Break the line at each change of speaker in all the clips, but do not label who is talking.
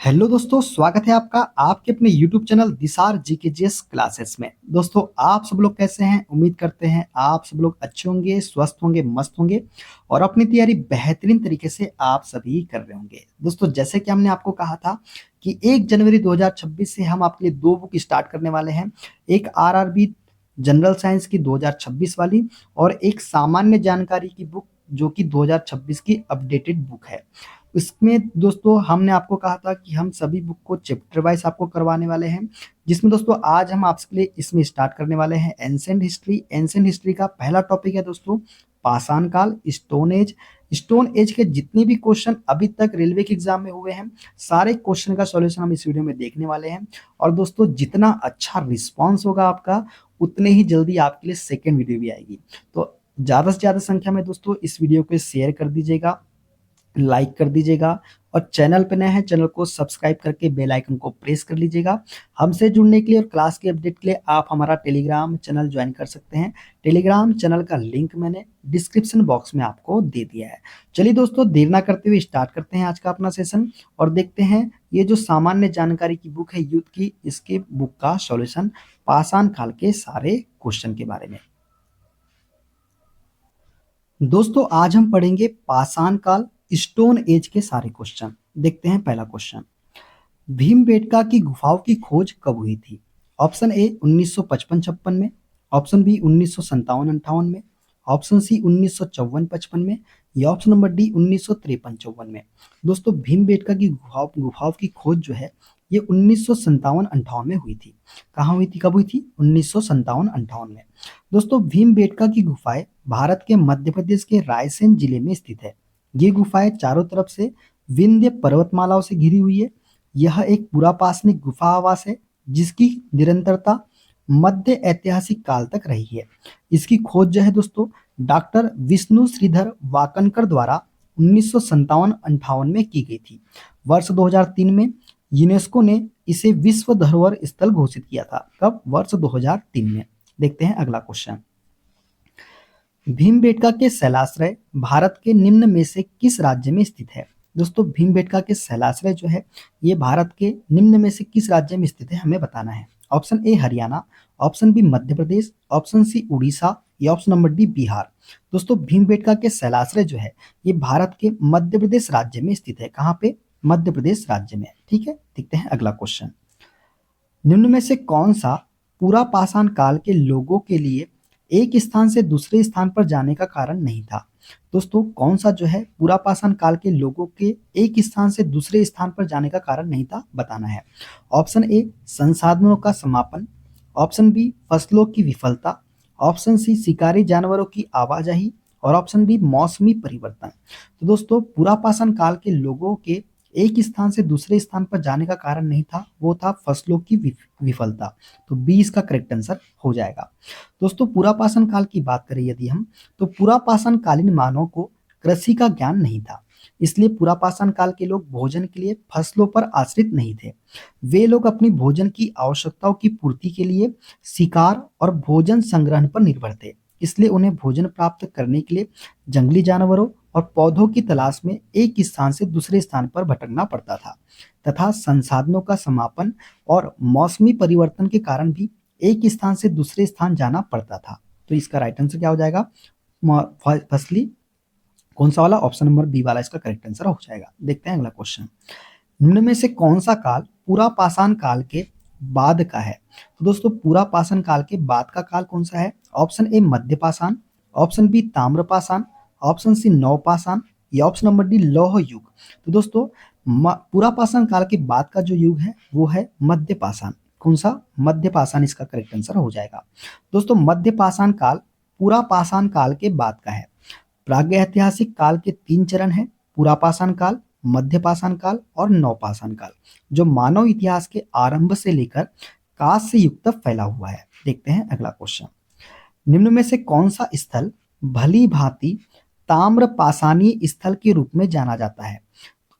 Hello दोस्तों, स्वागत है आपका आपके अपने YouTube चैनल दिसार जीकेजीएस क्लासेस में। दोस्तों, आप सब लोग कैसे हैं? उम्मीद करते हैं आप सब लोग अच्छे होंगे, स्वस्थ होंगे, मस्त होंगे और अपनी तैयारी बेहतरीन तरीके से आप सभी कर रहे होंगे। दोस्तों, जैसे कि हमने आपको कहा था कि 1 जनवरी 2026 से हम आपके लिए 2 बुक स्टार्ट करने वाले हैं। एक आरआरबी जनरल साइंस की 2026 वाली और एक सामान्य जानकारी की बुक जो कि 2026 की अपडेटेड बुक है। इसमें दोस्तों हमने आपको कहा था कि हम सभी बुक को चैप्टर वाइज आपको करवाने वाले हैं, जिसमें दोस्तों आज हम आपके लिए इसमें स्टार्ट करने वाले हैं एंशिएंट हिस्ट्री। एंशिएंट हिस्ट्री का पहला टॉपिक है दोस्तों पाषाण काल, स्टोन एज। स्टोन एज के जितने भी क्वेश्चन अभी तक रेलवे के एग्जाम में हुए हैं, सारे क्वेश्चन का सॉल्यूशन हम इस वीडियो में देखने वाले हैं। और दोस्तों, जितना अच्छा रिस्पॉन्स होगा आपका, उतने ही जल्दी आपके लिए सेकेंड वीडियो भी आएगी। तो ज़्यादा से ज़्यादा संख्या में दोस्तों इस वीडियो को शेयर कर दीजिएगा, लाइक कर दीजिएगा और चैनल पे नए हैं चैनल को सब्सक्राइब करके बेल आइकन को प्रेस कर लीजिएगा। हमसे जुड़ने के लिए और क्लास के अपडेट के लिए आप हमारा टेलीग्राम चैनल ज्वाइन कर सकते हैं। टेलीग्राम चैनल का लिंक मैंने डिस्क्रिप्शन बॉक्स में आपको दे दिया है। चलिए दोस्तों, देर ना करते हुए स्टार्ट करते हैं आज का अपना सेशन और देखते हैं ये जो सामान्य जानकारी की बुक है यूथ की, इसके बुक का सॉल्यूशन पाषाण काल के सारे क्वेश्चन के बारे में। दोस्तों, आज हम पढ़ेंगे पाषाण काल स्टोन एज के सारे क्वेश्चन। देखते हैं पहला क्वेश्चन, भीमबेटका की गुफाओं की खोज कब हुई थी? ऑप्शन ए 1955-56 में, ऑप्शन बी 1957-58 में, ऑप्शन सी 1954-55 में या ऑप्शन नंबर डी 1953-54 में। दोस्तों, भीमबेटका की गुफाओं की खोज जो है ये 1957-58 में हुई थी। कहाँ हुई थी, कब हुई थी? 1957-58 में। दोस्तों, भीमबेटका की गुफाएं भारत के मध्य प्रदेश के रायसेन जिले में स्थित है। ये गुफाएं चारों तरफ से विंध्य पर्वतमालाओं से घिरी हुई है। यह एक पुरापाषाणिक गुफा आवास है जिसकी निरंतरता मध्य ऐतिहासिक काल तक रही है। इसकी खोज जो है दोस्तों डॉक्टर विष्णु श्रीधर वाकनकर द्वारा 1957-58 में की गई थी। वर्ष 2003 में यूनेस्को ने इसे विश्व धरोहर स्थल घोषित किया था। कब? वर्ष 2003 में। देखते हैं अगला क्वेश्चन, भीमबेटका के शैलाश्रय भारत के निम्न में से किस राज्य में स्थित है? दोस्तों, भीमबेटका के शैलाश्रय जो है ये भारत के निम्न में से किस राज्य में स्थित है हमें बताना है। Option A Haryana, option B Madhya Pradesh, option C Orissa या ऑप्शन नंबर डी बिहार। दोस्तों, भीमबेटका के शैलाश्रय जो है ये भारत के मध्य प्रदेश राज्य में स्थित है। कहाँ पे? मध्य प्रदेश राज्य में। ठीक है, देखते हैं अगला क्वेश्चन, निम्न में से कौन सा पूरा पाषाण काल के लोगों के लिए एक स्थान से दूसरे स्थान पर जाने का कारण नहीं था? दोस्तों, कौन सा जो है पूरा पाषाण काल के लोगों के एक स्थान से दूसरे स्थान पर जाने का कारण नहीं था, बताना है। ऑप्शन ए संसाधनों का समापन, ऑप्शन बी फसलों की विफलता, ऑप्शन सी शिकारी जानवरों की आवाजाही और ऑप्शन डी मौसमी परिवर्तन। तो दोस्तों, पूरा पाषाण काल के लोगों के एक स्थान से दूसरे स्थान पर जाने का कारण नहीं था, वो था फसलों की विफलता। तो बी इसका करेक्ट आंसर हो जाएगा। दोस्तों, पूरा पाषाण काल की बात करें यदि हम, तो पूरा पाषाण कालीन मानव को कृषि का ज्ञान नहीं था, इसलिए पूरा पाषाण काल के लोग भोजन के लिए फसलों पर आश्रित नहीं थे। वे लोग अपनी भोजन की आवश्यकताओं की पूर्ति के लिए शिकार और भोजन संग्रहण पर निर्भर थे, इसलिए उन्हें भोजन प्राप्त करने के लिए जंगली जानवरों और पौधों की तलाश में एक स्थान से दूसरे स्थान पर भटकना पड़ता था तथा संसाधनों का समापन और मौसमी परिवर्तन के कारण भी एक स्थान से दूसरे स्थान जाना पड़ता था। तो इसका राइट आंसर क्या हो जाएगा? फर्स्टली कौन सा वाला? ऑप्शन नंबर बी वाला इसका करेक्ट आंसर हो जाएगा। देखते हैं अगला क्वेश्चन, निम्न में से कौन सा काल पूरा पाषाण काल के बाद का है? तो दोस्तों, पूरा पाषाण काल के बाद का काल कौन सा है? ऑप्शन ए मध्य पाषाण, ऑप्शन बी ताम्र पाषाण, ऑप्शन सी नवपाषाण या ऑप्शन नंबर डी लौह युग। तो दोस्तों, पूरा पाषाण काल के बाद का जो युग है वो है मध्य पाषाण। कौन सा? मध्य पाषाण इसका करेक्ट आंसर हो जाएगा। दोस्तों, मध्य पाषाण काल पूरा पाषाण काल के बाद का है। प्रागैतिहासिक काल के 3 चरण हैं, पूरा पाषाण काल, मध्य पाषाण काल और नवपाषाण काल, जो मानव इतिहास के आरंभ से लेकर काश से युग तक फैला हुआ है। देखते हैं अगला क्वेश्चन, निम्न में से कौन सा स्थल भली भांति ताम्र पाषाणीय स्थल के रूप में जाना जाता है?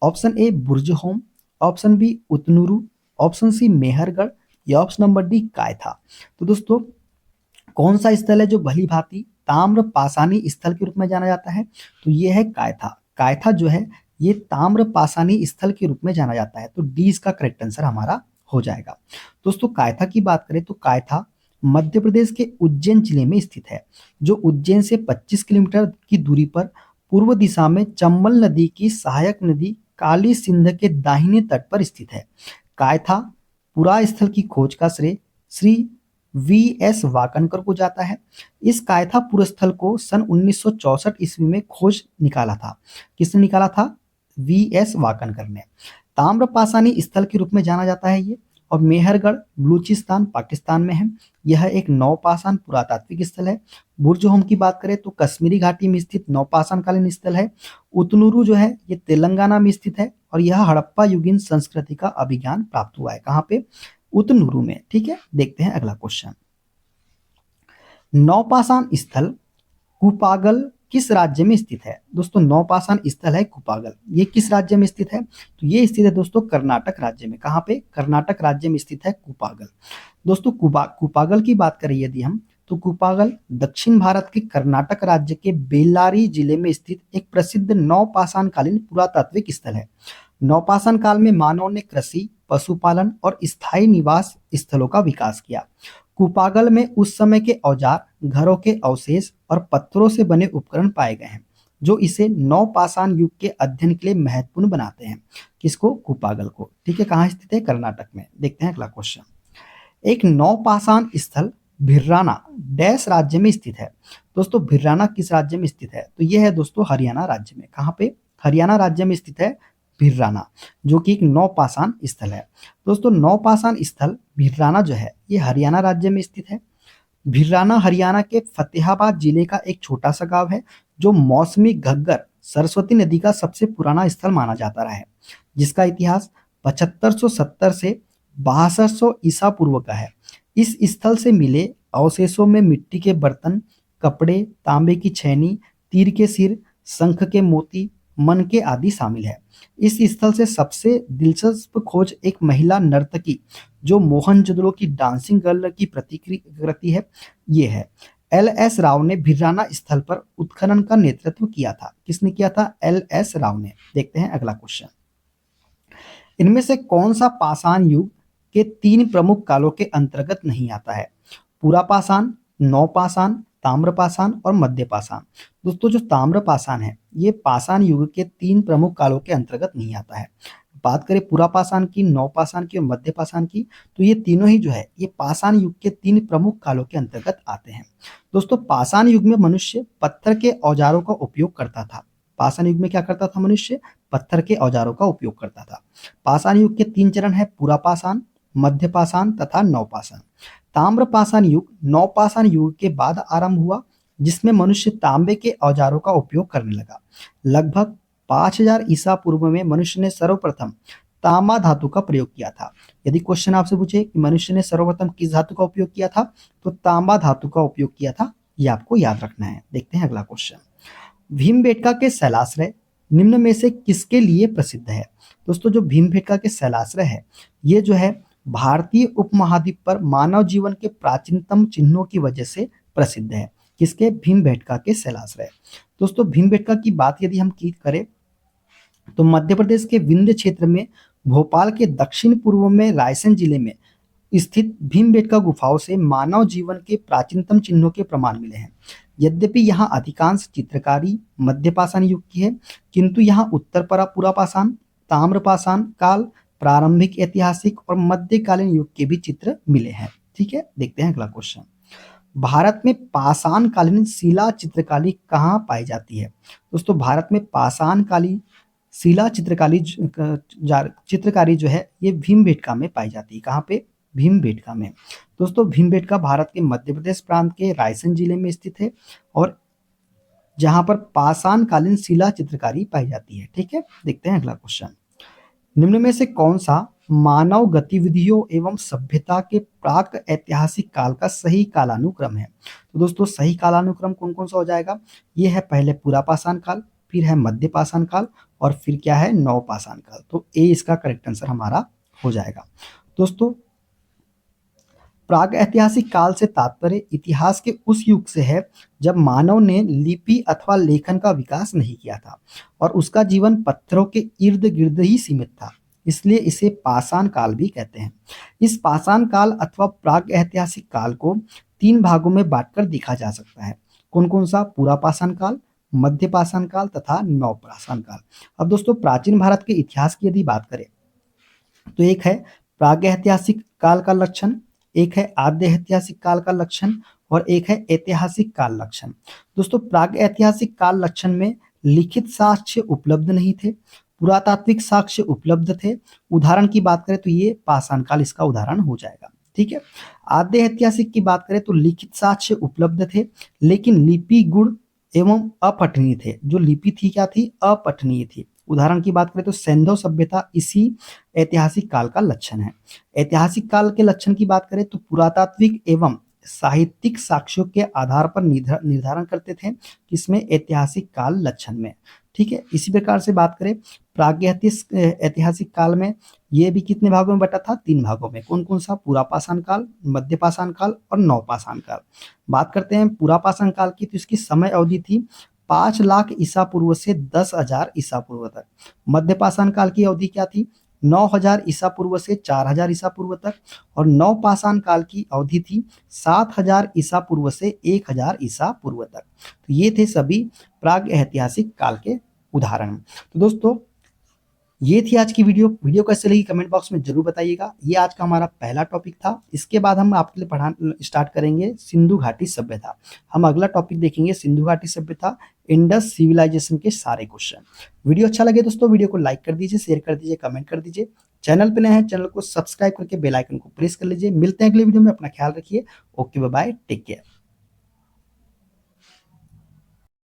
Option A Burzahom, option B Utnur, option C Mehrgarh या ऑप्शन नंबर डी कायथा। तो दोस्तों, कौन सा स्थल है जो भली भांति ताम्र पाषाणी स्थल के रूप में जाना जाता है? तो ये है कायथा। कायथा जो है ये ताम्र पाषाणी स्थल के रूप में जाना जाता है। तो डी इसका करेक्ट आंसर हमारा हो जाएगा। दोस्तों कायथा की बात करें तो कायथा मध्य प्रदेश के उज्जैन जिले में स्थित है, जो उज्जैन से 25 किलोमीटर की दूरी पर पूर्व दिशा में चंबल नदी की सहायक नदी काली सिंध के दाहिने तट पर स्थित है। कायथा पुरा स्थल की खोज का श्रेय श्री वी.एस. वाकनकर को जाता है। इस कायथा पुरस्थल को सन 1964 ईस्वी में खोज निकाला था। किसने निकाला था? वी.एस. वाकनकर ने। ताम्रपाषाणी स्थल के रूप में जाना जाता है ये, और मेहरगढ़ बलूचिस्तान पाकिस्तान में है। यह एक नवपाषाण पुरातात्विक स्थल है। बुर्ज की बात करें तो कश्मीरी घाटी में स्थित नवपाषाण कालीन स्थल है। उतनूरू जो है ये तेलंगाना में स्थित है, और यह हड़प्पा युगीन संस्कृति का अभिज्ञान प्राप्त हुआ है। कहाँ पे? उतनूरू में। ठीक है, देखते हैं अगला क्वेश्चन। नवपाषाण स्थल कुपागल किस राज्य में स्थित है? दोस्तों नवपाषाण स्थल है कुपागल, ये किस राज्य में स्थित है? तो ये स्थित है दोस्तों कर्नाटक राज्य में। कहाँ पे? कर्नाटक राज्य में स्थित है कुपागल। दोस्तों कुपागल की बात करें यदि हम, तो कुपागल दक्षिण भारत के कर्नाटक राज्य के बेल्लारी जिले में स्थित एक प्रसिद्ध नवपाषाण कालीन पुरातात्विक स्थल है। नवपाषाण काल में मानव ने कृषि, पशुपालन और स्थायी निवास स्थलों का विकास किया। कुपागल में उस समय के औजार, घरों के अवशेष और पत्थरों से बने उपकरण पाए गए हैं, जो इसे नवपाषाण युग के अध्ययन के लिए महत्वपूर्ण बनाते हैं। किसको? कुपागल को। ठीक है, कहाँ स्थित है? कर्नाटक में। देखते हैं अगला क्वेश्चन। एक नवपाषाण स्थल भिर्राना डैश राज्य में स्थित है। दोस्तों भिर्राना किस राज्य में स्थित है? तो यह है दोस्तों हरियाणा राज्य में। कहाँ पे? हरियाणा राज्य में स्थित है भिर्राना, जो कि एक नवपाषाण स्थल है। दोस्तों नवपाषाण स्थल भिर्राना जो है ये हरियाणा राज्य में स्थित है। भिर्राना हरियाणा के फतेहाबाद जिले का एक छोटा सा गांव है, जो मौसमी घग्गर सरस्वती नदी का सबसे पुराना स्थल माना जाता रहा है, जिसका इतिहास 7570 से 6200 ईसा पूर्व का है। इस स्थल से मिले अवशेषों में मिट्टी के बर्तन, कपड़े, तांबे की छेनी, तीर के सिर, शंख के मोती, मनके आदि शामिल है। इस स्थल से सबसे दिलचस्प खोज एक महिला नर्तकी, जो मोहनजोदड़ो की डांसिंग गर्ल की प्रतिकृति है, ये है। एल.एस. राव ने भिराना स्थल पर उत्खनन का नेतृत्व किया था। किसने किया था? एल.एस. राव ने। देखते हैं अगला क्वेश्चन। इनमें से कौन सा पाषाण युग के 3 प्रमुख कालों के अंतर्गत नहीं आता है? पुरापाषाण, नवपाषाण, ताम्रपाषाण और मध्यपाषाण। दोस्तों जो ताम्रपाषाण है ये पाषाण युग के 3 प्रमुख कालों के अंतर्गत नहीं आता है। बात करें पुरापाषाण की, नवपाषाण की और मध्यपाषाण की, तो ये तीनों ही जो है ये पाषाण युग के 3 प्रमुख कालों के अंतर्गत आते हैं। दोस्तों पाषाण युग में मनुष्य पत्थर के औजारों का उपयोग करता था। पाषाण युग में क्या करता था मनुष्य? पत्थर के औजारों का उपयोग करता था। पाषाण युग के 3 चरण है, पुरापाषाण, मध्यपाषाण तथा नवपाषाण। ताम्रपाषाण युग नवपाषाण युग के बाद आरंभ हुआ, जिसमें मनुष्य तांबे के औजारों का उपयोग करने लगा। लगभग 5000 ईसा पूर्व में मनुष्य ने सर्वप्रथम तांबा धातु का प्रयोग किया था। यदि क्वेश्चन आपसे पूछे कि मनुष्य ने सर्वप्रथम किस धातु का उपयोग किया था, तो तांबा धातु का उपयोग किया था। ये आपको याद रखना है। देखते हैं अगला क्वेश्चन। भीमबेटका के शैलाश्रय निम्न में से किसके लिए प्रसिद्ध है? दोस्तों जो भीमबेटका के शैलाश्रय है ये जो है भारतीय उपमहाद्वीप पर मानव जीवन के प्राचीनतम चिन्हों की वजह से प्रसिद्ध है। किसके? भीमबेटका के शैलाश्रय। दोस्तों भीमबेटका की बात यदि हम की करें तो मध्य प्रदेश के विंध्य क्षेत्र में भोपाल के दक्षिण पूर्व में रायसेन जिले में स्थित भीमबेटका गुफाओं से मानव जीवन के प्राचीनतम चिन्हों के प्रमाण मिले हैं। यद्यपि यहाँ अधिकांश चित्रकारी मध्यपाषाण युग की है, किंतु यहाँ उत्तर पुरापाषाण, ताम्रपाषाण काल, प्रारंभिक ऐतिहासिक और मध्यकालीन युग के भी चित्र मिले हैं। ठीक है, देखते हैं अगला क्वेश्चन। भारत में पाषाण कालीन शिला चित्रकारी कहाँ पाई जाती है? दोस्तों भारत में पाषाण कालीन शिला चित्रकारी जो है ये भीमबेटका में पाई जाती है। कहाँ पे? भीमबेटका में। दोस्तों भीमबेटका भारत के मध्य प्रदेश प्रांत के रायसेन जिले में स्थित है, और जहां पर पाषाण कालीन शिला चित्रकारी पाई जाती है। ठीक है, देखते हैं अगला क्वेश्चन। निम्न में से कौन सा मानव गतिविधियों एवं सभ्यता के प्राक ऐतिहासिक काल का सही कालानुक्रम है? तो दोस्तों सही कालानुक्रम कौन कौन सा हो जाएगा? ये है पहले पुरापाषाण काल, फिर है मध्यपाषाण काल और फिर क्या है? नवपाषाण काल। तो ए इसका करेक्ट आंसर हमारा हो जाएगा। दोस्तों प्राग ऐतिहासिक काल से तात्पर्य इतिहास के उस युग से है जब मानव ने लिपि अथवा लेखन का विकास नहीं किया था और उसका जीवन पत्थरों के इर्द गिर्द ही सीमित था। इसलिए इसे पाषाण काल भी कहते हैं। इस पाषाण काल अथवा प्राग ऐतिहासिक काल को 3 भागों में बांटकर देखा जा सकता है। कौन-कौन सा? पूरा पाषाण काल, मध्य पाषाण काल तथा नव पाषाण काल। अब दोस्तों प्राचीन भारत के इतिहास की यदि बात करें तो एक है प्रागैतिहासिक काल का लक्षण, एक है आद्य ऐतिहासिक काल का लक्षण और एक है ऐतिहासिक काल लक्षण। दोस्तों प्रागैतिहासिक काल लक्षण में लिखित साक्ष्य उपलब्ध नहीं थे, पुरातात्विक साक्ष्य उपलब्ध थे। उदाहरण की बात करें तो ये पाषाण काल इसका उदाहरण हो जाएगा। ठीक है। आद्य ऐतिहासिक की बात करें तो लिखित साक्ष्य उपलब्ध थे लेकिन लिपि गुण एवं अपठनीय थे। जो लिपि थी क्या थी? अपठनीय थी। उदाहरण की बात करें तो सैंधव सभ्यता इसी ऐतिहासिक काल का लक्षण है। ऐतिहासिक काल के लक्षण की बात करें तो पुरातात्विक एवं साहित्यिक साक्ष्यों के आधार पर निर्धारण करते थे किसमें? ऐतिहासिक काल लक्षण में। ठीक है। इसी प्रकार से बात करें प्रागैतिहासिक ऐतिहासिक काल में ये भी कितने भागों में बटा था? 3 भागों में। कौन कौन सा? पूरा पाषाण काल, मध्य पाषाण काल और नव पाषाण काल। बात करते हैं पूरा पाषाण काल की तो इसकी समय अवधि थी 5 लाख ईसा पूर्व से 10,000 ईसा पूर्व तक। मध्य पाषाण काल की अवधि क्या थी? 9,000 ईसा पूर्व से 4,000 ईसा पूर्व तक और नव पाषाण काल की अवधि थी 7,000 ईसा पूर्व से 1,000 ईसा पूर्व तक। तो ये थे सभी प्राग ऐतिहासिक काल के उदाहरण। तो दोस्तों ये थी आज की वीडियो। वीडियो कैसे लगी कमेंट बॉक्स में जरूर बताइएगा। ये आज का हमारा पहला टॉपिक था। इसके बाद हम आपके लिए पढ़ाना स्टार्ट करेंगे सिंधु घाटी सभ्यता। हम अगला टॉपिक देखेंगे सिंधु घाटी सभ्यता, इंडस सिविलाइजेशन के सारे क्वेश्चन। वीडियो अच्छा लगे दोस्तों वीडियो को लाइक कर दीजिए, शेयर कर दीजिए, कमेंट कर दीजिए। चैनल पे नए हैं चैनल को सब्सक्राइब करके बेल आइकन को प्रेस कर लीजिए। मिलते हैं अगले वीडियो में। अपना ख्याल रखिए। Okay bye bye, take care.